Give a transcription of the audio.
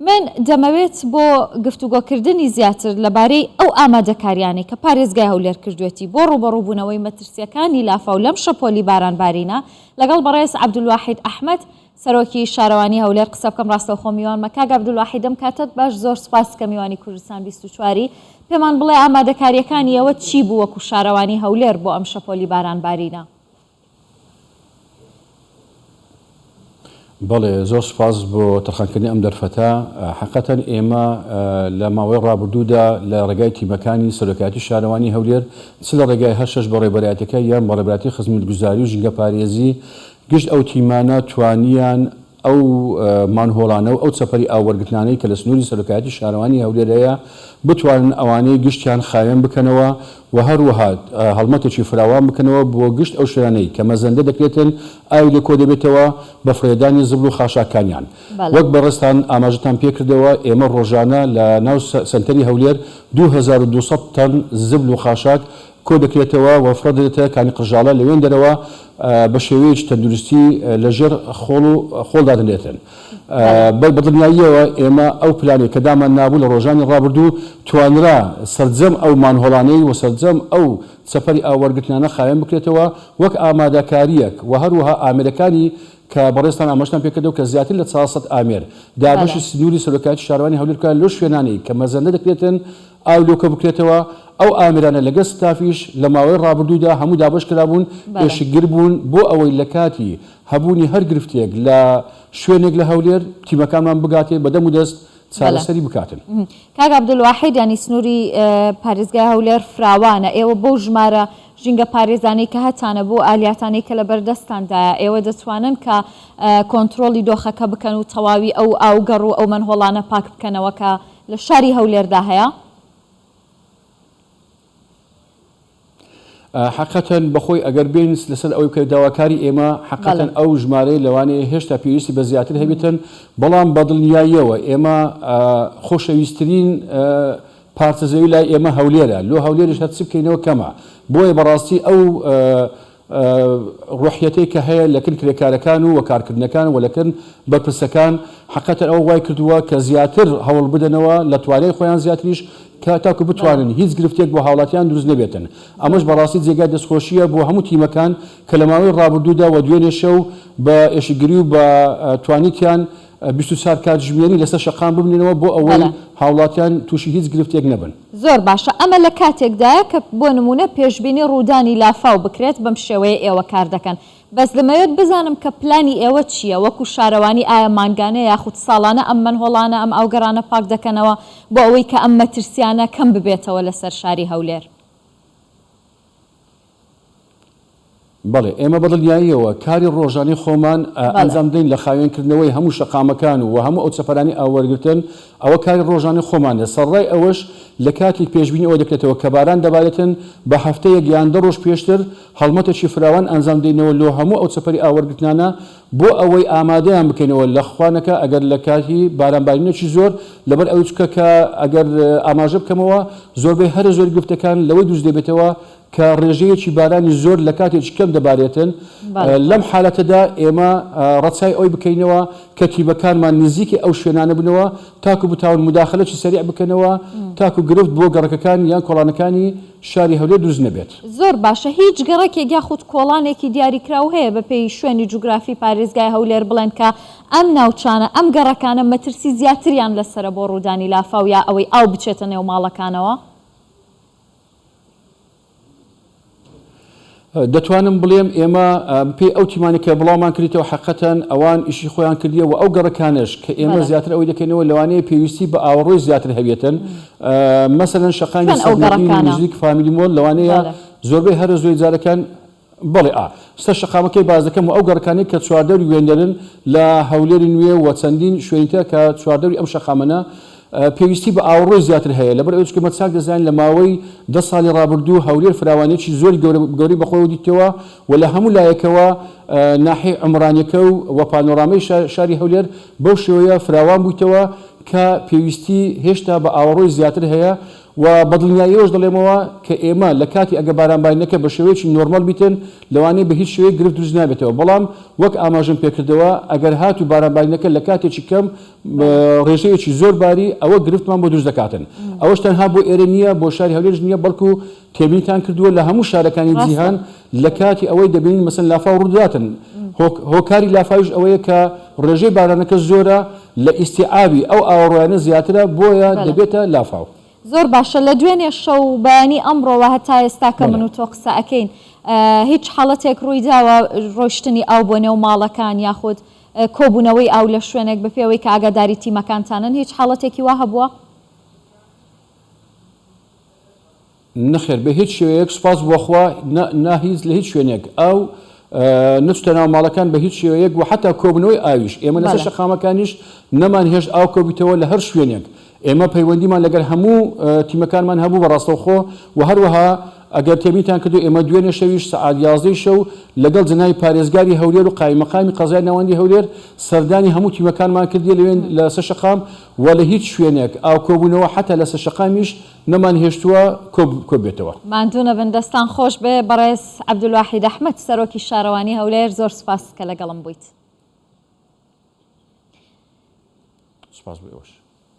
من دەمەوێت بۆ گفتوگۆکردنی زیاتر لەبارەی ئەو ئامادەکاریانەی کە پارێزگای هەولێر کردوێتی بۆ ڕوبەڕووبوونەوەی مەترسیەکانی لافە و لەم شەپۆلی بارانبارینە لەگەڵ بەڕێز عەبدولواحید ئەحمەد سەرۆکی شارەوانی هەولێر قسە بکەم. ڕاستەوخۆ میوانمە کاک عەبدولواحید ئەم کاتت باش، زۆر سپاس کە میوانی کوردستان 24 پێمان بڵێ ئامادەکاریەکانی ئەوە چی بوو وەکو شارەوانی هەولێر بۆ ئەم شەپۆلی بارانبارینە؟ بەڵێ زۆر سپاس بۆ تەرخانکردنی ئەم دەرفەتە. حقیقەتەن ئێمە لە ماوەی ڕابردوودا لە ڕێگای تیمەکانی سەرۆکایەتی شارەوانی هەولێر چ لە ڕێگای هەر 6 بە ڕێبەرایەتەکە یان بە ڕێبەرایەتی خزمەتگوزاری و ژینگە پارێزی گشت ئەو تیمانە توانیان ئەو مانهۆڵانە و ئەو چەپەری ئاوەرگرتنانەی کە لە سنووری سەرۆکایەتی شارەوانی هەولێرەیە بتوانن ئەوانەی گشتیان خاوێن بکەنەوە و هەروەها هەڵمەتێکی فراوان بکەنەوە بۆ گشت ئەو شوێنەی کە مەزەندە دەکرێتن ئاوی لە کۆ دەبێتەوە بە فرێدانی زبل و خاشاکانیان. وەک بەڕێستان ئاماژەتان پێکردەوە ئێمە ڕۆژانە لە ناو سنتەری هەولێر 2200 تەن زبل و خاشاک کۆ دەکرێتەوە و فرە دێتە کانی قژاڵە لەوێن دەرەوە بە شێوەیەکی تەندروستی لەژێر خۆڵدا دەنێتن. بەدڵنیاییەوە ئێمە ئەو پلانێک کە دامان نابوو لە ڕۆژانی ڕابردوو توانرا سەرجەم ئەو مانهۆڵانەی و سەرجەم ئەو چەپەری ئاوەرگرتنانە خاوێن بکرێتەوە وەک ئامادەکاریەک و هەروەها ئامێرەکانی کە بەڕێستان ئاماژتان پێکردەوە کە زیاتر لە 400 ئامێر دابەشی سنووری سەرۆکایەتی شارەوانی هەولێر لەو شوێنانەی کە مەزەندە دەکرێتن ئاو لۆکە بکرێتەوە. ئەو ئامێرانە لەگەڵ ستافیش لە ماوەی ڕابردوودا هەموو دابش کرابوون، پێشگر بوون بۆ ئەوەی لە کاتی هەبوونی هەر گرفتێک لە شوێنێک لە هەولێر تیمەکانمان بگاتێ بەدەم و دەست چارەسەری بکاتن. کاک عەبدولواحید ینی سنووری پارێزگای هەولێر فراوانە، ئێوە بۆ ژمارە ژینگە پارێزانەی کە هەتانە بۆ ئالیاتانەی کە لە بەردەستاندایە ئێوە دەتوانن کە کۆنتترۆلی دۆخەکە بکەن و تەواوی ئەو ئاوگەڕ و ئەو مەنهۆڵانە پاک بکەنەوە کە لە شاری هەولێردا هەیە؟ حقیقەتەن بەخۆی ئەگەر بین لەسەر ئەوەی کە داواکاری ئێمە حقیقەتەن ئەو ژمارەی لەوانەیە هێشتا پێویستی بە زیاتر هەبێتن، بەڵام بەدڵنیاییەوە ئێمە خۆشەویستترین پارتەزەوی لای ئێمە هەولێرە، لۆ هەولێرش هەرچی بکەینەوە کەمە. بۆیە بەڕاستی ئەو ڕوحیەتەی کە هەیە لەکن کرێکارەکان و وەکارکردنەکان و لەکن بەرپرسەکان حقیقەتەن ئەو وای کردووە کە زیاتر هەوڵ بدەنەوە لە توانای خۆیان زیاتریش کە تاکو بتوانن هیچ گرفتێک بۆ هاوڵاتیان دروست نەبێتن. ئەمەش بەڕاستی جێگای دەستخۆشیە بۆ هەموو تیمەکان کە لە ماوەی ڕابردوودا و دوێنێ شەو بە ئێشگری و بە توانیتیان 24 کاتژمێری لەسەر شەقام ببنێنەوە بۆ ئەوەی هاوڵاتیان تووشی هیچ گرفتێک نەبن. زۆر باشە. ئەمە لە کاتێکدایە کە بۆ نمونە پێشبینی ڕوودانی لافاو بکرێت بەم شێوەیە ئێوە کار دەکەن. بەس دەمەوێت بزانم کە پلانی ئێوە چییە وەکو شارەوانی؟ ئایا مانگانە یاخود ساڵانە ئەم مەنهۆڵانە ئەم ئاوگەڕانە پاک دەکەنەوە بۆ ئەوەی کە ئەم مەترسیانە کەم ببێتەوە لەسەر شاری هەولێر؟ بەڵێ ئێمە بەدڵنیاییەوە کاری ڕۆژانەی خۆمان ئەنجام دەین لە خاوێنکردنەوەی هەموو شەقامەکان و هەموو ئەو چەپەرانی ئاوەرگرتن، ئەوە کاری ڕۆژانەی خۆمانە. سەرڕای ئەوەش لە کاتی پێشبینی ئەوە دەکرێتەوە کە باران دەبارێتن بە هەفتەیەک یان 2 ڕۆژ پێشتر هەڵمەتێکی فراوان ئەنجام دەینەوە لۆ هەموو ئەو چەپەری ئاوەرگرتنانە بۆ ئەوەی ئامادەیان بکەینەوە لە خوانەکە ئەگەر لە کاتی بارانبارینێکی زۆر لەبەر ئەوەی چکە کە ئەگەر ئاماژە بکەمەوە زۆربەی هەر زۆر گفتەکان لەوەی دروست دەبێتەوە کە ڕێژەیەکی بارانی زۆر لە کاتێکی کەم دەبارێتن. لەم حالەتەدا ئێمە ڕەچای ئەوی بکەینەوە کە تیمەکانمان نزیکی ئەو شوێنانە بنەوە تاکو بتاون مداخلەی سەریع بکەنەوە تاکو گرفت بۆ گەڕەکەکان یان کۆڵانەکانی شاری هەولێر دروست نەبێت. زۆر باشە. هیچ گەڕێکێک یاخود کۆڵانێکی دیاریکراو هەیە بە پێی شوێنی جوگرافی پارێزگای هەولێر بڵێن کە ئەم ناوچانە ئەم گەڕەکانە مەترسی زیاتریان لەسرە بۆ ڕوودانی لافاو یا ئەوەی ئاو بچێتە نێو ماڵەکانەوە؟ دەتوانم بڵێم ئێمە پێی ئەو تیمانی کە بڵاومان کردیتەوە حقیقەتەن ئەوان ئیشی خۆیان کردیە و ئەو گەڕەکانش کە ئێمە زیاتر ئەوەی دەکەینەوە لەوانەیە پێویستی بە ئاوەڕۆی زیاتر هەبێتن. مەسەلەن شەقامی نزیک فامیلی مۆل لەوانەیە زۆربەی هەرە زۆی جارەکان بڵێ ستا شەقامەکەی باز دەکەم و ئەو گەڕەکانی کە چواردەوری وێندەرن لە هەولێری نوێ و چەندین شوێنیتە کە چواردەوری ئەم شەقامەنە پێویستی بە ئاوەڕۆی زیاتر هەیە. لەبەر ئەوەی کە مەچاک دەزانین لە ماوەی 10 ساڵی ڕابردوو هەولێر فراوانێکی زۆری گەوری بەخۆی دیتەوە و لە هەموو لایەکەوە ناحی عمرانیەکە و پانۆرامەی شاری هەولێر بەو شێوەیە فراوان بوویتەوە کە پێویستی هێشتا بە ئاوەڕۆی زیاتر هەیە و بەدڵنیاییەوەش دەڵێمەوە کە ئێمە لە کاتی ئەگە بارانبارینەکە بە شێوەیەکی نۆرمال بیتن لەوانەیە بە هیچ شێوەیە گرفت دروست نابێتەوە بەڵام وەک ئاماژەم پێکردەوە ئەگەر هات و بارانبارینەکە لە کاتێکی کەم ڕێژەیەکی زۆر باری ئەوە گرفتمان بۆ دروست دەکاتن ئەوەش تەنها بۆ ئێرە نییە بۆ شاری هەولێرش نییە بەڵکو تێبینیتان کردووە لە هەموو شارەکانی جیهان لە کاتی ئەوەی دەبینین مەسەن لافاو ڕووداتن هۆکاری لافاویش ئەوەیە کە ڕێژەی بارانەکە زۆرە لە ئیستیعابی ئەو ئاوەڕۆیانە زیاترە بۆیە دەبێتە لافاو زۆر باشە لە دوێنێ شەو بەیانی ئەمڕۆوە هەتا ئێستا کە من و تۆ قسە ئەەکەین هیچ حاڵەتێک ڕووی داوە ڕۆیشتنی ئاو بۆ نێو ماڵەکان یاخود کۆبوونەوەی ئاو لە شوێنێک بە پێوەی کە ئاگاداری تیمەکانتانن هیچ حاڵەتێکی وا هەبووە؟ نەخێر بە هیچ شوەیەک سوپاس بۆخوا ناهیز لە هیچ شوێنێک ئەو نوچتە ناو ماڵەکان بە هیچ شێوەیەک و حتا کۆبنەوەی ئاویش ئێمە لەسەر شەقامەکانیش نەمان هێشت ئاو کۆبیتەوە لە هەر شوێنێک ئێمە پەیوەندیمان لەگەر هەموو تیمەکانمان هەبوو بە ڕاستەوخۆ و هەروەها ئەگەر تێبینیتان کردو ئێمە دوێنێ شەویش سەعات 11 شەو لەگەڵ جنای پارێزگاری هەولێر و قایمەقامی قەزای ناوەندی هەولێر سەردانی هەموو تیمەکانمان کردی لەوێن لە سەر شەقام و لە هیچ شوێنێک ئاو کۆبوونەوە حتا لە سەر شەقامیش نەمان هێشتووە کۆبێتەوە. ماندوونە بن دەستان خۆش بێ بەڕێز عەبدولواحید ئەحمەد سەرۆکی شارەوانی هەولێر زۆر سوپاس کە لەگەڵم بوویت. سپاس بۆ ئێوەش.